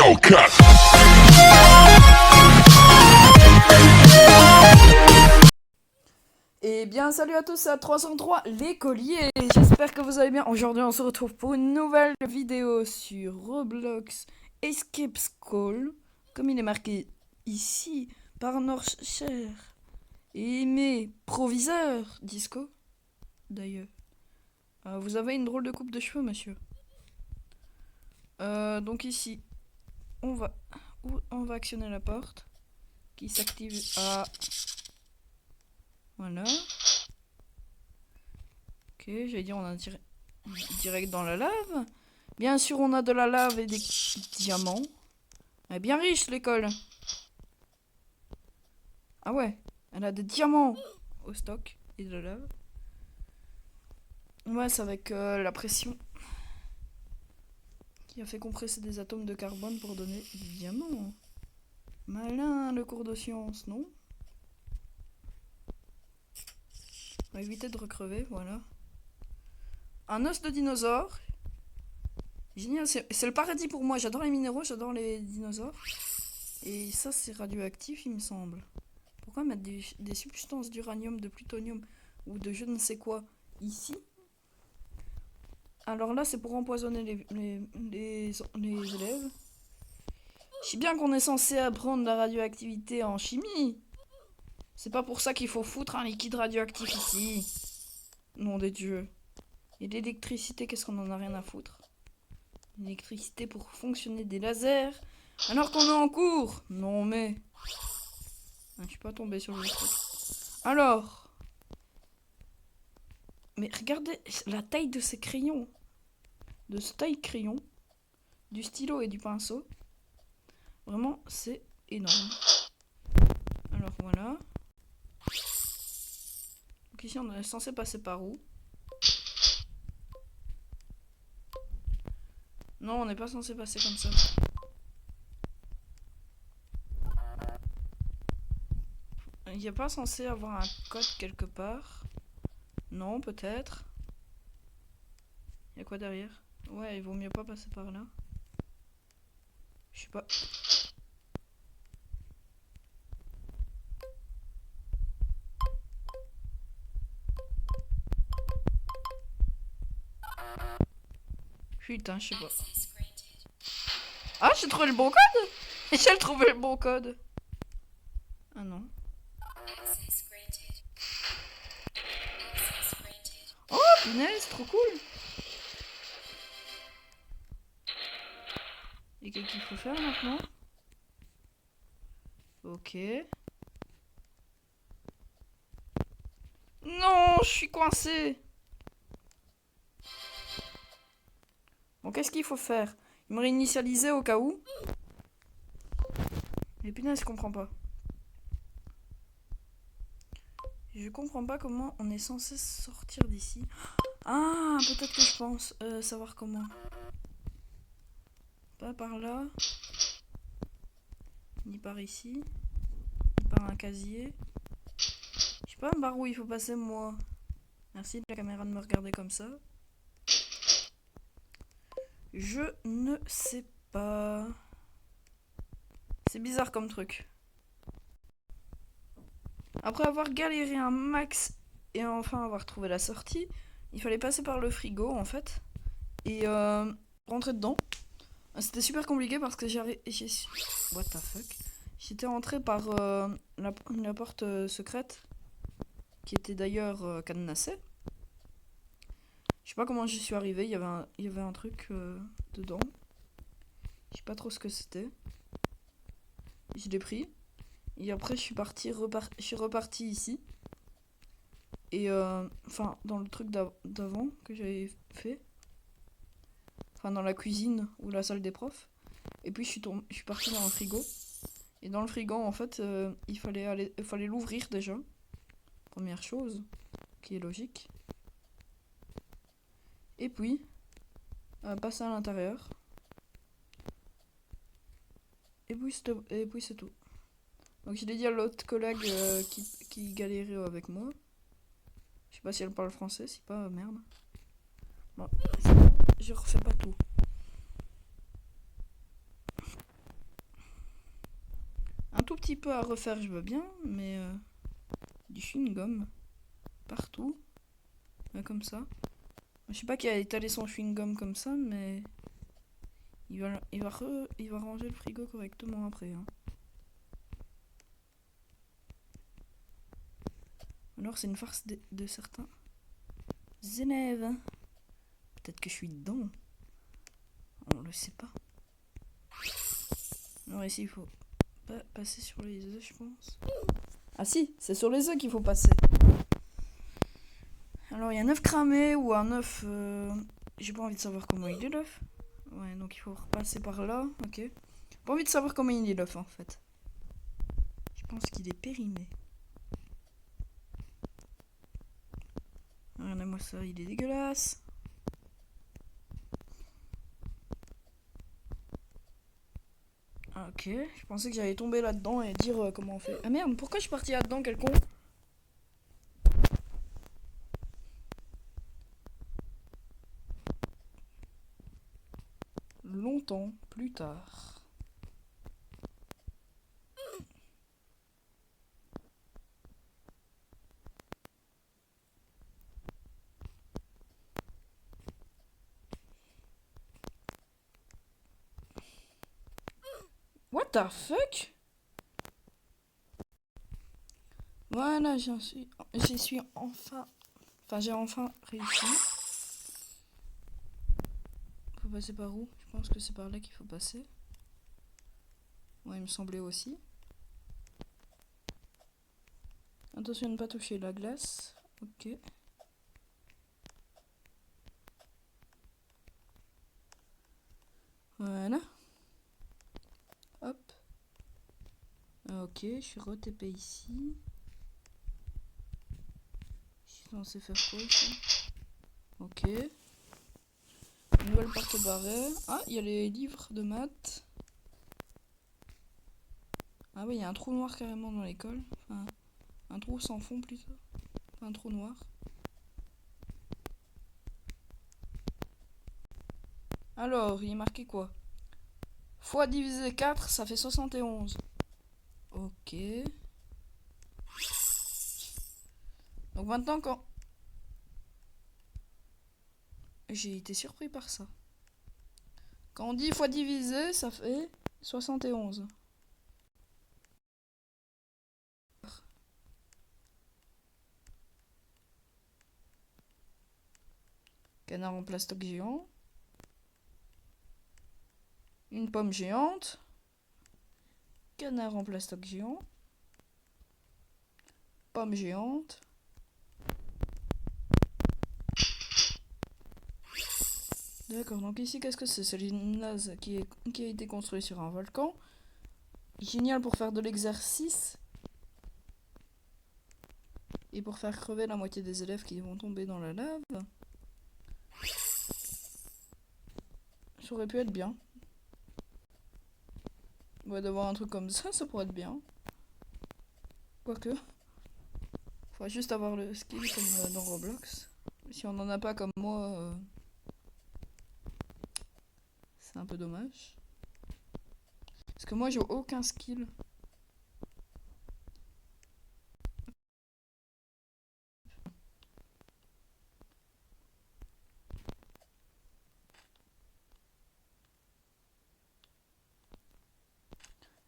Hellcat. Eh bien, salut à tous, c'est à 303 l'écolier. J'espère que vous allez bien. Aujourd'hui, on se retrouve pour une nouvelle vidéo sur Roblox Escape School. Comme il est marqué ici par Norcher et mes proviseurs Disco. D'ailleurs, vous avez une drôle de coupe de cheveux, monsieur. Donc ici, on va actionner la porte qui s'active à... Voilà. Ok, j'allais dire on a direct dans la lave. Bien sûr, on a de la lave et des diamants. Elle est bien riche, l'école. Ah ouais, elle a des diamants au stock et de la lave. Ouais, c'est avec la pression qui a fait compresser des atomes de carbone pour donner des diamants. Malin, le cours de science, non? On va éviter de recrever, voilà. Un os de dinosaure. Génial, c'est le paradis pour moi. J'adore les minéraux, j'adore les dinosaures. Et ça, c'est radioactif, il me semble. Pourquoi mettre des substances d'uranium, de plutonium ou de je ne sais quoi ici? Alors là, c'est pour empoisonner les élèves. Je sais bien qu'on est censé apprendre la radioactivité en chimie. C'est pas pour ça qu'il faut foutre un liquide radioactif ici. Nom des dieux. Et l'électricité, qu'est-ce qu'on en a rien à foutre? L'électricité pour fonctionner des lasers. Alors qu'on est en cours. Non mais... Ah, je suis pas tombé sur le truc. Alors... Mais regardez la taille de ces crayons. De ce taille crayon. Du stylo et du pinceau. Vraiment, c'est énorme. Alors voilà. Donc ici, on est censé passer par où? Non, on n'est pas censé passer comme ça. Il n'y a pas censé avoir un code quelque part. Non, peut-être. Il y a quoi derrière? Ouais, il vaut mieux pas passer par là. Je sais pas. Putain, je sais pas. Ah, j'ai trouvé le bon code! J'ai trouvé le bon code! Ah non. Oh, punaise, trop cool! Et qu'est-ce qu'il faut faire maintenant? Ok. Non, je suis coincé! Bon, qu'est-ce qu'il faut faire? Il me réinitialiser au cas où? Mais punaise, je comprends pas. Je comprends pas comment on est censé sortir d'ici. Ah, peut-être que je pense savoir comment. Pas par là. Ni par ici. Ni par un casier. Je sais pas par où il faut passer moi. Merci de la caméra de me regarder comme ça. Je ne sais pas. C'est bizarre comme truc. Après avoir galéré un max et enfin avoir trouvé la sortie, il fallait passer par le frigo en fait. Et rentrer dedans. C'était super compliqué parce que what the fuck? J'étais entré par la porte secrète, qui était d'ailleurs cadenassée. Je sais pas comment j'y suis arrivé, il y avait un truc dedans. Je sais pas trop ce que c'était. Je l'ai pris. Et après je suis reparti ici. Et enfin dans le truc d'avant que j'avais fait. Enfin dans la cuisine ou la salle des profs. Et puis je suis parti dans le frigo. Et dans le frigo en fait il fallait l'ouvrir déjà. Première chose, qui est logique. Et puis passer à l'intérieur. Et puis c'est tout. Donc je l'ai dit à l'autre collègue qui galérait avec moi. Je sais pas si elle parle français, si pas, merde. Bon, je refais pas tout. petit peu à refaire, je veux bien, mais du chewing-gum partout, comme ça. Je sais pas qui a étalé son chewing-gum comme ça, mais il va ranger le frigo correctement après. Hein. Alors c'est une farce de certains élèves. Peut-être que je suis dedans. On le sait pas. Alors ici il faut pas passer sur les œufs, je pense. Ah si, c'est sur les œufs qu'il faut passer. Alors il y a un œuf cramé ou un œuf... J'ai pas envie de savoir comment il est l'œuf. Ouais, donc il faut repasser par là, ok. Pas envie de savoir comment il est l'œuf en fait. Je pense qu'il est périmé. Regardez-moi ça, il est dégueulasse. Ah, ok, je pensais que j'allais tomber là-dedans et dire comment on fait. Ah merde, pourquoi je suis parti là-dedans, quel con? Longtemps plus tard. What the fuck? Voilà, j'y suis enfin... Enfin, j'ai enfin réussi. Faut passer par où? Je pense que c'est par là qu'il faut passer. Ouais, il me semblait aussi. Attention à ne pas toucher la glace. Ok. Voilà. Hop. Ok, je suis re-TP ici. Je suis censé faire quoi ici? Ok. Nouvelle porte barrée. Ah, il y a les livres de maths. Ah oui, il y a un trou noir carrément dans l'école. Enfin, un trou sans fond plutôt. Enfin, un trou noir. Alors, il est marqué quoi? Fois divisé 4, ça fait 71. Ok. Donc maintenant, quand... J'ai été surpris par ça. Quand on dit fois divisé, ça fait 71. Canard en plastoc géant. Une pomme géante. Canard en plastoc géant. Pomme géante. D'accord, donc ici, qu'est-ce que c'est? C'est le gymnase qui a été construit sur un volcan. Génial pour faire de l'exercice. Et pour faire crever la moitié des élèves qui vont tomber dans la lave. Ça aurait pu être bien. Ouais, d'avoir un truc comme ça pourrait être bien. Quoique. Faudrait juste avoir le skill comme dans Roblox. Si on en a pas comme moi, c'est un peu dommage. Parce que moi, j'ai aucun skill.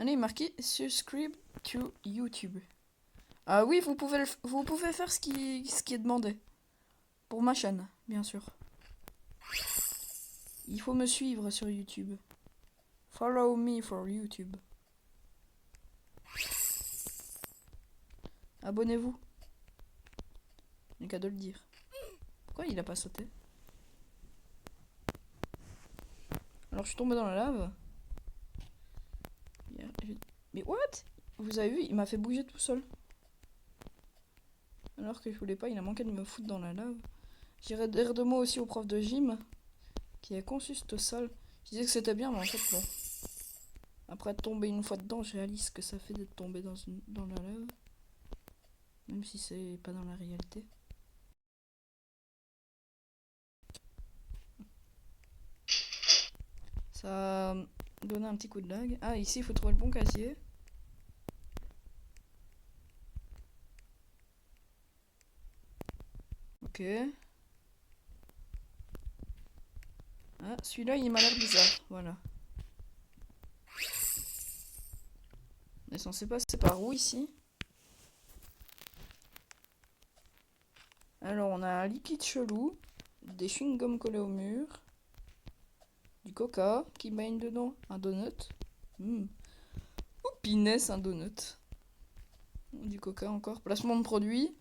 Allez, marqué subscribe to YouTube. Ah oui, vous pouvez faire ce qui est demandé. Pour ma chaîne, bien sûr. Il faut me suivre sur YouTube. Follow me for YouTube. Abonnez-vous. Il n'y a qu'à de le dire. Pourquoi il a pas sauté? Alors je suis tombé dans la lave. Mais what? Vous avez vu, il m'a fait bouger tout seul. Alors que je voulais pas, il a manqué de me foutre dans la lave. J'irai dire de mots aussi au prof de gym qui a conçu cette salle. Je disais que c'était bien, mais en fait bon. Après être tombé une fois dedans, je réalise ce que ça fait d'être tombé dans la lave. Même si c'est pas dans la réalité. Ça a donné un petit coup de lag. Ah, ici il faut trouver le bon casier. Ok. Ah, celui-là, il m'a l'air bizarre. Voilà. On est censé passer par où ici? Alors, on a un liquide chelou, des chewing-gums collés au mur, du coca qui baigne dedans, un donut. Oh, pinesse, un donut. Du coca encore. Placement de produit.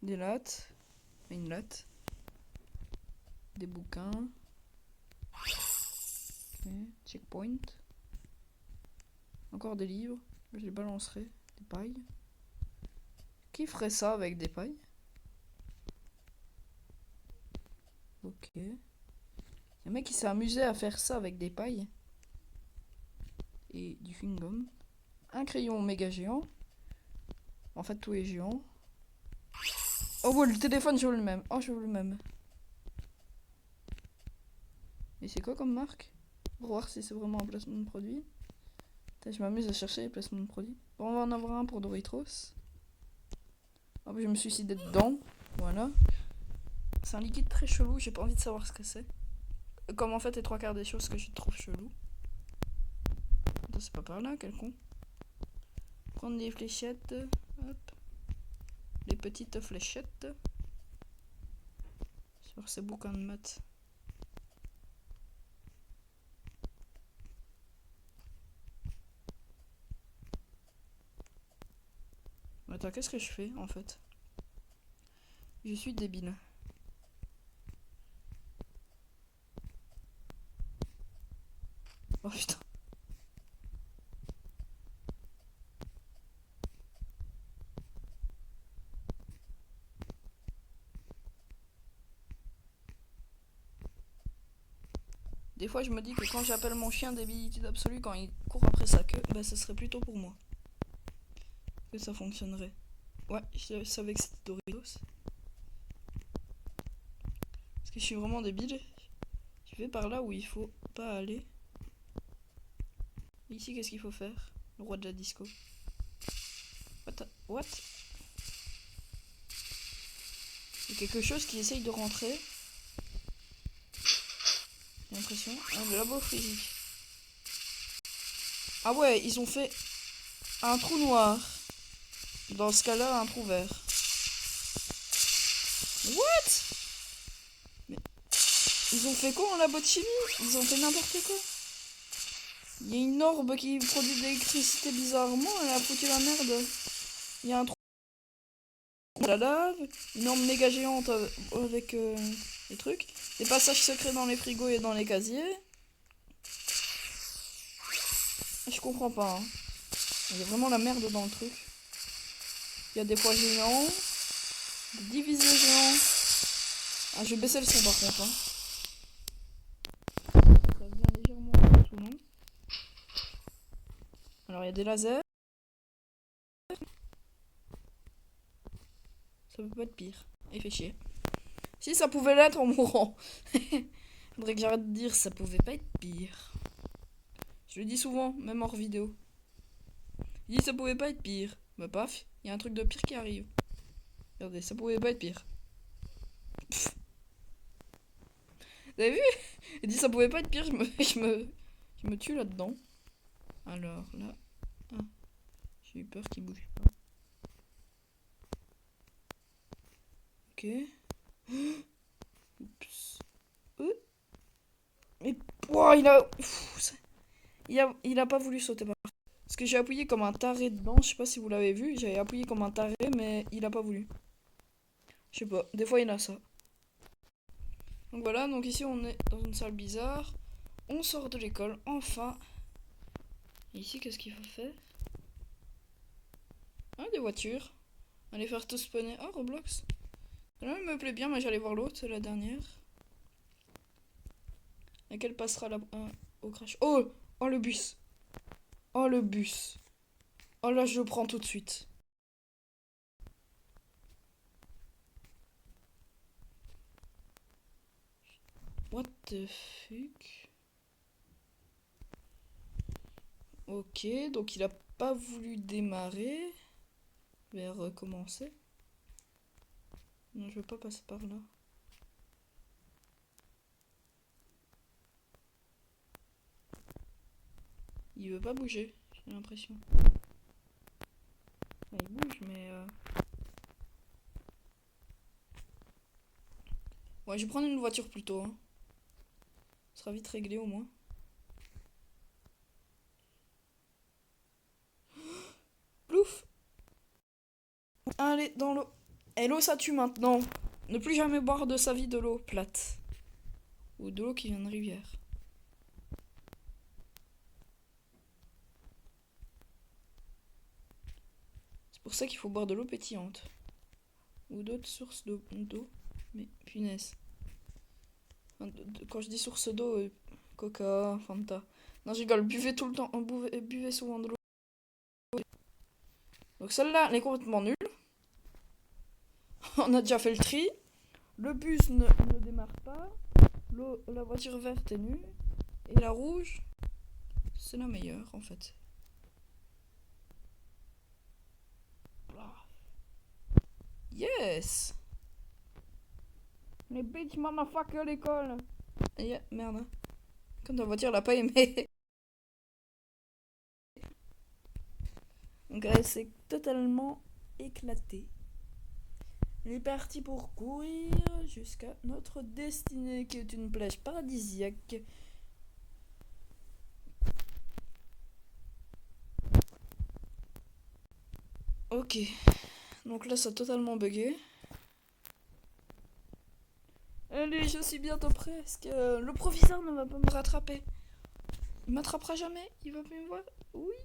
Des lattes. Une latte. Des bouquins. Ok. Checkpoint. Encore des livres. Je les balancerai. Des pailles. Qui ferait ça avec des pailles? Ok. Il y a un mec qui s'est amusé à faire ça avec des pailles. Et du chewing-gum. Un crayon méga géant. En fait, tout est géant. Oh, ouais, le téléphone, je veux le même. Oh, je veux le même. Et c'est quoi comme marque? Pour voir si c'est vraiment un placement de produit. Putain, je m'amuse à chercher les placements de produits. Bon, on va en avoir un pour Doritos. Hop, je me suis suicidé dedans. Voilà. C'est un liquide très chelou, j'ai pas envie de savoir ce que c'est. Comme en fait les trois quarts des choses que je trouve chelou. Attends, c'est pas par là, quel con. Prendre des fléchettes. Hop. Les petites fléchettes. Sur ces bouquins de maths. Attends, qu'est-ce que je fais en fait? Je suis débile. Oh putain. Des fois, je me dis que quand j'appelle mon chien débilité absolue quand il court après sa queue, bah ce serait plutôt pour moi. Que ça fonctionnerait. Ouais, je savais que c'était Doritos. Parce que je suis vraiment débile. Je vais par là où il faut pas aller. Ici, qu'est-ce qu'il faut faire? Le roi de la disco. What? Il y a quelque chose qui essaye de rentrer. J'ai l'impression. Ah, le labo physique. Ah ouais, ils ont fait un trou noir. Dans ce cas-là, un trou vert. What? Mais ils ont fait quoi en labo de chimie? Ils ont fait n'importe quoi. Il y a une orbe qui produit de l'électricité bizarrement, elle a foutu la merde. Il y a un trou de la lave, une orbe méga géante avec des trucs, des passages secrets dans les frigos et dans les casiers. Je comprends pas. Hein. Il y a vraiment la merde dans le truc. Il y a des poids géants, des divisés géants. Ah, je vais baisser le son par contre. Hein. Ça vient légèrement en dessous, non? Alors il y a des lasers. Ça peut pas être pire. Et fait chier. Si ça pouvait l'être en mourant. Faudrait que j'arrête de dire ça pouvait pas être pire. Je le dis souvent, même hors vidéo. Je dis ça pouvait pas être pire. Bah paf, il y a un truc de pire qui arrive. Regardez, ça pouvait pas être pire. Pff. Vous avez vu? Il dit ça pouvait pas être pire, je me tue là-dedans. Alors là. Ah, j'ai eu peur qu'il bouge pas. Ok. Oups. Mais wow, il a pas voulu sauter par. Parce que j'ai appuyé comme un taré dedans, je sais pas si vous l'avez vu, j'avais appuyé comme un taré mais il a pas voulu. Je sais pas, des fois il a ça. Donc voilà, donc ici on est dans une salle bizarre. On sort de l'école, enfin. Et ici qu'est-ce qu'il faut faire? Ah, des voitures. Allez faire tout spawner. Oh, Roblox. Là, il me plaît bien, mais j'allais voir l'autre, c'est la dernière. Laquelle passera au crash. Oh! Oh, le bus. Oh, le bus. Oh, là, je le prends tout de suite. What the fuck? Ok, donc il a pas voulu démarrer. Je vais recommencer. Non, je veux pas passer par là. Il veut pas bouger, j'ai l'impression. Enfin, il bouge, mais... Ouais, je vais prendre une voiture plutôt. Hein. Ce sera vite réglé au moins. Plouf! Allez, dans l'eau. Et l'eau, ça tue maintenant. Ne plus jamais boire de sa vie de l'eau plate. Ou de l'eau qui vient de rivière. C'est pour ça qu'il faut boire de l'eau pétillante. Ou d'autres sources d'eau. Mais punaise. Quand je dis source d'eau, Coca, Fanta. Non, je rigole, buvez tout le temps. Buvez souvent de l'eau. Donc celle-là, elle est complètement nulle. On a déjà fait le tri. Le bus ne démarre pas. La voiture verte est nulle. Et la rouge, c'est la meilleure en fait. Yes! Les bitch motherfucker l'école. Yeah, merde. Comme ta voiture l'a pas aimé. Donc elle s'est totalement éclatée. Elle est partie pour courir jusqu'à notre destinée qui est une plage paradisiaque. Ok. Donc là ça a totalement bugué. Allez, je suis bientôt presque. Le proviseur ne va pas me rattraper. Il m'attrapera jamais. Il va plus me voir. Oui.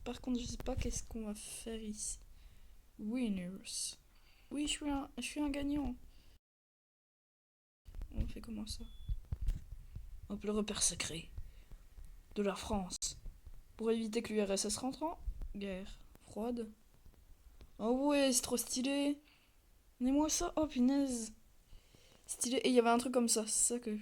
Par contre, je sais pas qu'est-ce qu'on va faire ici. Winners. Oui, je suis un gagnant. On fait comment ça? Hop, le repère secret de la France. Pour éviter que l'URSS rentre en guerre froide. Oh ouais, c'est trop stylé. Donnez-moi ça. Oh punaise. Stylé. Et il y avait un truc comme ça. C'est ça que...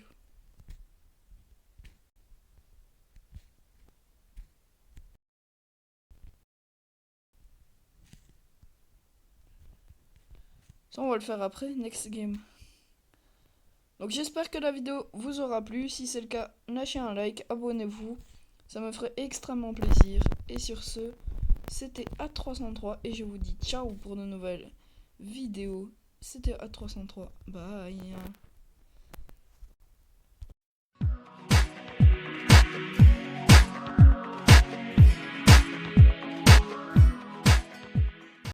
Ça, on va le faire après. Next game. Donc j'espère que la vidéo vous aura plu. Si c'est le cas, lâchez un like, abonnez-vous. Ça me ferait extrêmement plaisir. Et sur ce, c'était A303 et je vous dis ciao pour de nouvelles vidéos. C'était A303. Bye.